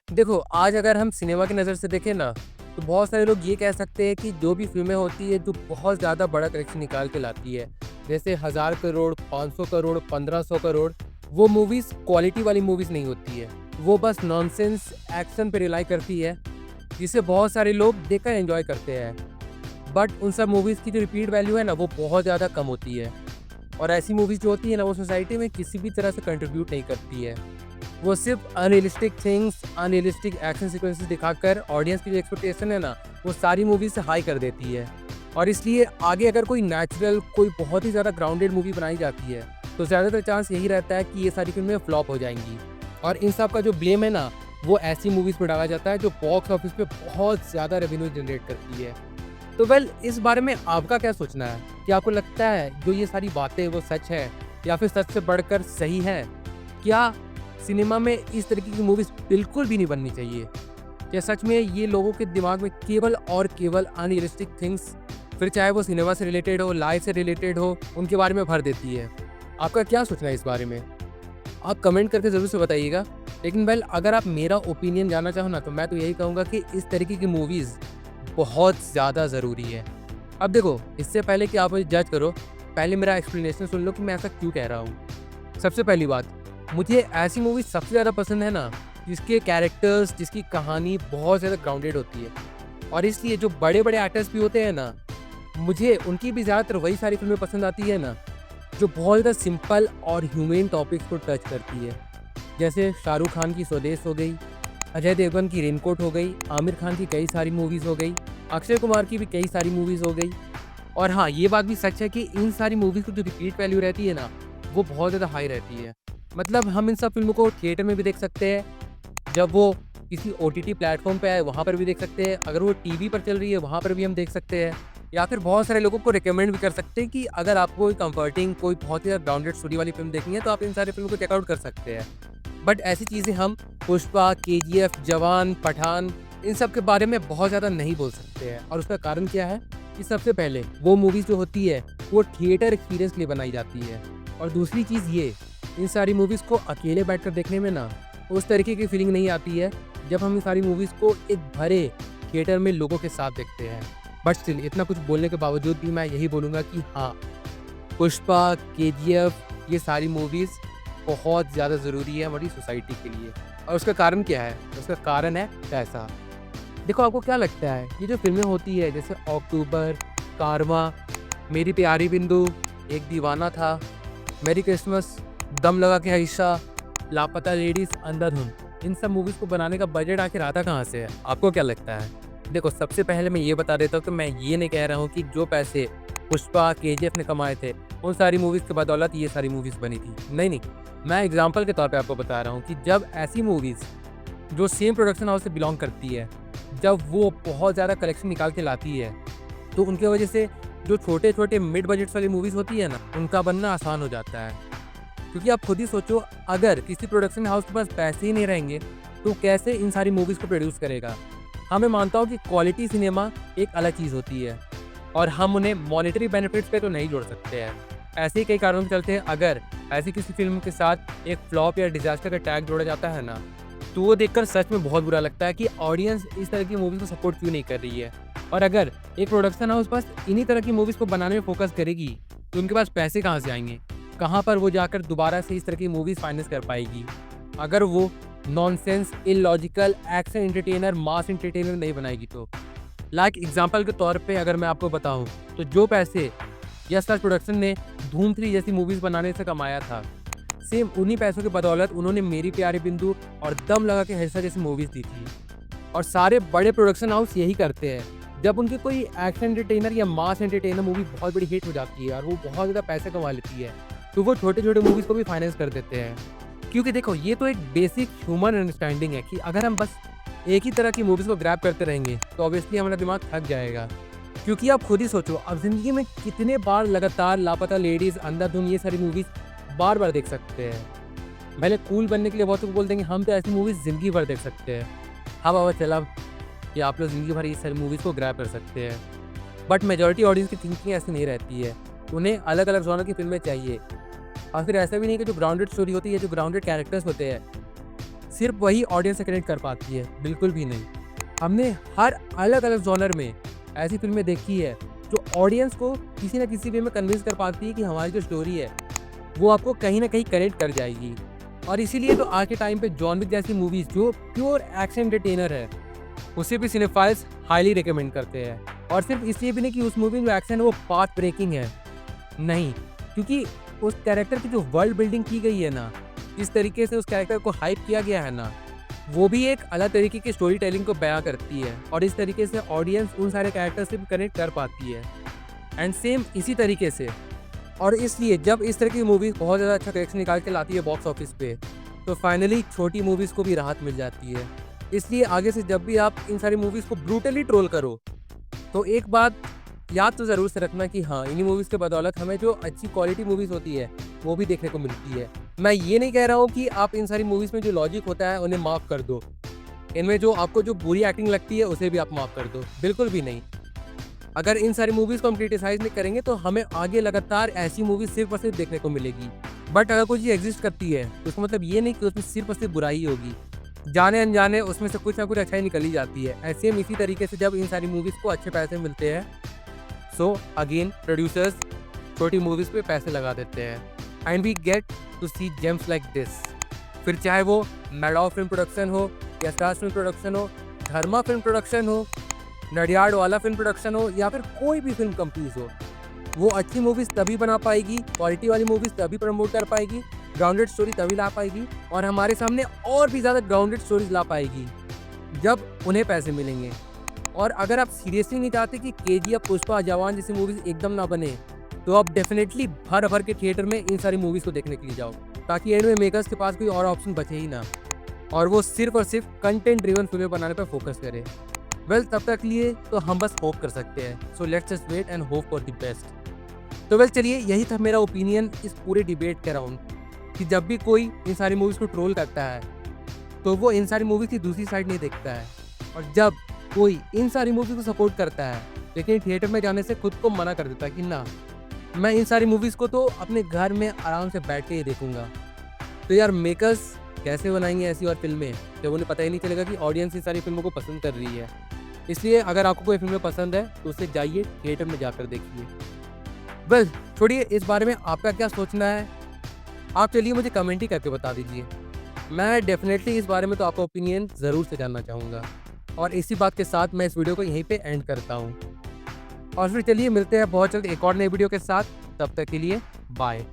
देखो, आज अगर हम सिनेमा की नज़र से देखें ना, तो बहुत सारे लोग ये कह सकते हैं कि जो भी फ़िल्में होती है, जो बहुत ज़्यादा बड़ा कलेक्शन निकाल के लाती है, जैसे 1000 करोड़, 500 करोड़, 1500 करोड़, वो मूवीज़ क्वालिटी वाली मूवीज़ नहीं होती है। वो बस नॉनसेंस एक्शन पे रिलाई करती है, जिसे बहुत सारे लोग देखकर एन्जॉय करते हैं। बट उन सब मूवीज़ की जो रिपीट वैल्यू है ना, वो बहुत ज़्यादा कम होती है और ऐसी मूवीज़ जो होती है ना, वो सोसाइटी में किसी भी तरह से कंट्रीब्यूट नहीं करती है। वो सिर्फ unrealistic things, unrealistic action sequences दिखाकर ऑडियंस की जो एक्सपेक्टेशन है ना, वो सारी मूवीज़ से हाई कर देती है। और इसलिए आगे अगर कोई नेचुरल, कोई बहुत ही ज़्यादा ग्राउंडेड मूवी बनाई जाती है, तो ज़्यादातर चांस यही रहता है कि ये सारी फ़िल्में फ्लॉप हो जाएँगी। और इन सब का जो ब्लेम है ना, वो ऐसी मूवीज़ पे डाला जाता है जो बॉक्स ऑफिस पे बहुत ज़्यादा रेवेन्यू जनरेट करती है। तो इस बारे में आपका क्या सोचना है? क्या आपको लगता है जो ये सारी बातें वो सच है या फिर सच से बढ़कर सही है? क्या सिनेमा में इस तरीके की मूवीज़ बिल्कुल भी नहीं बननी चाहिए? क्या सच में ये लोगों के दिमाग में केवल और केवल अनरियलिस्टिक थिंग्स, फिर चाहे वो सिनेमा से रिलेटेड हो, लाइफ़ से रिलेटेड हो, उनके बारे में भर देती है? आपका क्या सोचना है इस बारे में? आप कमेंट करके ज़रूर से बताइएगा। लेकिन अगर आप मेरा ओपिनियन जानना चाहो ना, तो मैं तो यही कहूँगा कि इस तरीके की मूवीज़ बहुत ज़्यादा ज़रूरी है। अब देखो, इससे पहले कि आप मुझे जज करो, पहले मेरा एक्सप्लेनेशन सुन लो कि मैं ऐसा क्यों कह रहा हूँ। सबसे पहली बात, मुझे ऐसी मूवी सबसे ज़्यादा पसंद है ना, जिसके कैरेक्टर्स, जिसकी कहानी बहुत ज़्यादा ग्राउंडेड होती है। और इसलिए जो बड़े-बड़े एक्टर्स भी होते हैं ना, मुझे उनकी भी ज़्यादातर वही सारी फ़िल्में पसंद आती है ना, जो बहुत ज़्यादा सिंपल और ह्यूमेन टॉपिक्स को टच करती है। जैसे शाहरुख खान की स्वदेश हो गई, अजय देवगन की रेनकोट हो गई, आमिर खान की कई सारी मूवीज़ हो गई, अक्षय कुमार की भी कई सारी मूवीज़ हो गई। और हाँ, ये बात भी सच है कि इन सारी मूवीज़ की जो रिपीट वैल्यू रहती है ना, वो बहुत ज़्यादा हाई रहती है। मतलब हम इन सब फ़िल्मों को थिएटर में भी देख सकते हैं, जब वो किसी ओटीटी प्लेटफ़ॉर्म पे आए वहाँ पर भी देख सकते हैं, अगर वो टीवी पर चल रही है वहाँ पर भी हम देख सकते हैं, या फिर बहुत सारे लोगों को रिकमेंड भी कर सकते हैं कि अगर आपको कोई कम्फर्टिंग, कोई बहुत ही ज़्यादा ग्राउंडेड स्टोरी वाली फ़िल्म देखनी है, तो आप इन सारी फ़िल्मों को चेकआउट कर सकते हैं। बट ऐसी चीज़ें हम पुष्पा, केजीएफ, जवान, पठान, इन सब के बारे में बहुत ज़्यादा नहीं बोल सकते हैं। और उसका कारण क्या है कि सबसे पहले वो मूवीज़ जो होती है, वो थिएटर एक्सपीरियंस के लिए बनाई जाती है। और दूसरी चीज़ ये, इन सारी मूवीज़ को अकेले बैठकर देखने में ना, उस तरीके की फीलिंग नहीं आती है, जब हम इन सारी मूवीज़ को एक भरे थिएटर में लोगों के साथ देखते हैं। बट स्टिल इतना कुछ बोलने के बावजूद भी मैं यही बोलूँगा कि हाँ, पुष्पा, केजीएफ, ये सारी मूवीज़ बहुत ज़्यादा ज़रूरी है हमारी सोसाइटी के लिए। और उसका कारण क्या है? उसका कारण है पैसा। देखो, आपको क्या लगता है, ये जो फ़िल्में होती है जैसे अक्टूबर, कारवां, मेरी प्यारी बिंदु, एक दीवाना था, मेरी क्रिसमस, दम लगा के आइशा, लापता लेडीज़, अंधाधुन, इन सब मूवीज़ को बनाने का बजट आखिर आता कहाँ से है? आपको क्या लगता है? देखो, सबसे पहले मैं ये बता देता हूँ कि मैं ये नहीं कह रहा हूँ कि जो पैसे पुष्पा, केजीएफ ने कमाए थे, उन सारी मूवीज़ की बदौलत ये सारी मूवीज़ बनी थी। नहीं, नहीं, मैं एग्ज़ाम्पल के तौर पे आपको बता रहा हूँ कि जब ऐसी मूवीज़ जो सेम प्रोडक्शन हाउस से बिलॉन्ग करती है, जब वो बहुत ज़्यादा कलेक्शन निकाल के लाती है, तो उनकी वजह से जो छोटे-छोटे मिड बजट्स वाली मूवीज़ होती है ना, उनका बनना आसान हो जाता है। क्योंकि आप खुद ही सोचो, अगर किसी प्रोडक्शन हाउस के पास पैसे ही नहीं रहेंगे, तो कैसे इन सारी मूवीज़ को प्रोड्यूस करेगा? हाँ, मैं मानता हूँ कि क्वालिटी सिनेमा एक अलग चीज़ होती है और हम उन्हें मॉनेटरी बेनिफिट्स पे तो नहीं जोड़ सकते हैं। ऐसे ही कई कारणों के चलते अगर ऐसी किसी फ़िल्म के साथ एक फ्लॉप या डिज़ास्टर का टैग जोड़ा जाता है ना, तो वो देखकर सच में बहुत बुरा लगता है कि ऑडियंस इस तरह की मूवीज़ को सपोर्ट क्यों नहीं कर रही है। और अगर एक प्रोडक्शन हाउस बस इन्हीं तरह की मूवीज़ को बनाने में फ़ोकस करेगी, तो उनके पास पैसे कहाँ से आएँगे? कहाँ पर वो जाकर दोबारा से इस तरह की मूवीज़ फाइनेंस कर पाएगी? अगर वो नॉनसेंस, इलॉजिकल, एक्शन एंटरटेनर, मास एंटरटेनर नहीं बनाएगी तो। लाइक एग्ज़ाम्पल के तौर पे अगर मैं आपको बताऊँ, तो जो पैसे यश राज प्रोडक्शन ने धूम 3 जैसी मूवीज़ बनाने से कमाया था, सेम उन्हीं पैसों की बदौलत उन्होंने मेरी प्यारी बिंदु और दम लगा के हिस्सा जैसी मूवीज़ दी थी। और सारे बड़े प्रोडक्शन हाउस यही करते हैं। जब उनकी कोई एक्शन एंटरटेनर या मास एंटरटेनर मूवी बहुत बड़ी हिट हो जाती है और वो बहुत ज़्यादा पैसे कमा लेती है, तो वो छोटे-छोटे मूवीज़ को भी फाइनेंस कर देते हैं। क्योंकि देखो, ये तो एक बेसिक ह्यूमन अंडरस्टैंडिंग है कि अगर हम बस एक ही तरह की मूवीज़ को ग्रैब करते रहेंगे, तो ऑब्वियसली हमारा दिमाग थक जाएगा। क्योंकि आप खुद ही सोचो, अब ज़िंदगी में कितने बार लगातार लापता लेडीज़, अंधाधुन, ये सारी मूवीज़ बार-बार देख सकते हैं। भले कूल बनने के लिए बहुत लोग बोल देंगे हम तो ऐसी मूवीज़ ज़िंदगी भर देख सकते हैं। हाँ, पता चला कि आप लोग ज़िंदगी भर ये सारी मूवीज़ को ग्रैब कर सकते हैं। बट मेजॉरिटी ऑडियंस की थिंकिंग ऐसी नहीं रहती है। उन्हें अलग-अलग जॉनर की फ़िल्में चाहिए। और फिर ऐसा भी नहीं कि जो ग्राउंडेड स्टोरी होती है, जो ग्राउंडेड कैरेक्टर्स होते हैं, सिर्फ वही ऑडियंस से कनेक्ट कर पाती है, बिल्कुल भी नहीं। हमने हर अलग-अलग जॉनर में ऐसी फ़िल्में देखी है जो ऑडियंस को किसी न किसी वे में कन्विंस कर पाती है कि हमारी जो स्टोरी है वो आपको कहीं न कहीं कनेक्ट कर जाएगी। और इसीलिए तो आज के टाइम पे जॉन विक जैसी मूवीज़ जो प्योर एक्शन एंटरटेनर है, उसे भी सिनेफाइल्स हाईली रिकमेंड करते हैं। और सिर्फ इसलिए भी नहीं कि उस मूवी में जो एक्शन है वो पाथ ब्रेकिंग है, नहीं, क्योंकि उस कैरेक्टर की जो वर्ल्ड बिल्डिंग की गई है ना, इस तरीके से उस कैरेक्टर को हाइप किया गया है ना, वो भी एक अलग तरीके की स्टोरी टेलिंग को बयां करती है और इस तरीके से ऑडियंस उन सारे कैरेक्टर से भी कनेक्ट कर पाती है। एंड सेम इसी तरीके से और इसलिए जब इस तरह की मूवीज़ बहुत ज़्यादा अच्छा कलेक्शन निकाल के लाती है बॉक्स ऑफिस पे, तो फाइनली छोटी मूवीज़ को भी राहत मिल जाती है। इसलिए आगे से जब भी आप इन सारी मूवीज़ को ब्रूटली ट्रोल करो, तो एक बात याद तो ज़रूर से रखना कि हाँ, इन्हीं मूवीज़ के बदौलत हमें जो अच्छी क्वालिटी मूवीज़ होती है, वो भी देखने को मिलती है। मैं ये नहीं कह रहा हूँ कि आप इन सारी मूवीज़ में जो लॉजिक होता है, उन्हें माफ़ कर दो। इनमें जो आपको जो बुरी एक्टिंग लगती है, उसे भी आप माफ़ कर दो, बिल्कुल भी नहीं। अगर इन सारी मूवीज़ को हम क्रिटिसाइज़ नहीं करेंगे, तो हमें आगे लगातार ऐसी मूवीज़ सिर्फ़ और सिर्फ़ देखने को मिलेगी। बट अगर कोई चीज़ एग्ज़िस्ट करती है, तो इसका मतलब ये नहीं कि उसमें सिर्फ़ और सिर्फ़ बुराई ही होगी। जाने-अनजाने उसमें से कुछ ना कुछ अच्छाई निकल ही जाती है। ऐसे में इसी तरीके से जब इन सारी मूवीज़ को अच्छे पैसे मिलते हैं, सो अगेन प्रोड्यूसर्स छोटी मूवीज़ पे पैसे लगा देते हैं and we get to see gems like this. फिर चाहे वो मैडॉ फिल्म प्रोडक्शन हो, यशराज फिल्म प्रोडक्शन हो, धर्मा फिल्म प्रोडक्शन हो, नडियाड वाला फिल्म प्रोडक्शन हो या फिर कोई भी फिल्म कंपनीज हो, वो अच्छी मूवीज़ तभी बना पाएगी, क्वालिटी वाली मूवीज़ तभी प्रमोट कर पाएगी, ग्राउंडेड स्टोरी तभी ला पाएगी और हमारे सामने और भी ज़्यादा ग्राउंडेड स्टोरीज ला पाएगी जब उन्हें पैसे मिलेंगे। और अगर आप सीरियसली नहीं चाहते कि केजीएफ, पुष्पा, जवान जैसी मूवीज़ एकदम ना बने, तो आप डेफिनेटली भर के थिएटर में इन सारी मूवीज़ को देखने के लिए जाओ, ताकि एंड में मेकर्स के पास कोई और ऑप्शन बचे ही ना और वो सिर्फ और सिर्फ कंटेंट ड्रिवन फिल्में बनाने पर फोकस करे। वेल, तब तक लिए तो हम बस होप कर सकते हैं। So let's just wait and hope for the best. तो वेल, चलिए, यही था मेरा ओपिनियन इस पूरे डिबेट के अराउंड कि जब भी कोई इन सारी मूवीज़ को ट्रोल करता है, तो वो इन सारी मूवीज़ की दूसरी साइड नहीं देखता है, और जब कोई इन सारी मूवीज़ को सपोर्ट करता है लेकिन थिएटर में जाने से खुद को मना कर देता है कि ना, मैं इन सारी मूवीज़ को तो अपने घर में आराम से बैठ के ही देखूंगा, तो यार मेकर्स कैसे बनाएंगे ऐसी और फिल्में जब उन्हें पता ही नहीं चलेगा कि ऑडियंस इन सारी फिल्मों को पसंद कर रही है। इसलिए अगर आपको कोई फिल्में पसंद है तो उसे जाइए थिएटर में जाकर देखिए। बस छोड़िए इस बारे में आपका क्या सोचना है, आप चलिए मुझे कमेंट ही करके बता दीजिए। मैं डेफिनेटली इस बारे में तो आपका ओपिनियन ज़रूर से जानना चाहूँगा। और इसी बात के साथ मैं इस वीडियो को यहीं पे एंड करता हूँ और फिर चलिए मिलते हैं बहुत जल्द एक और नई वीडियो के साथ। तब तक के लिए बाय।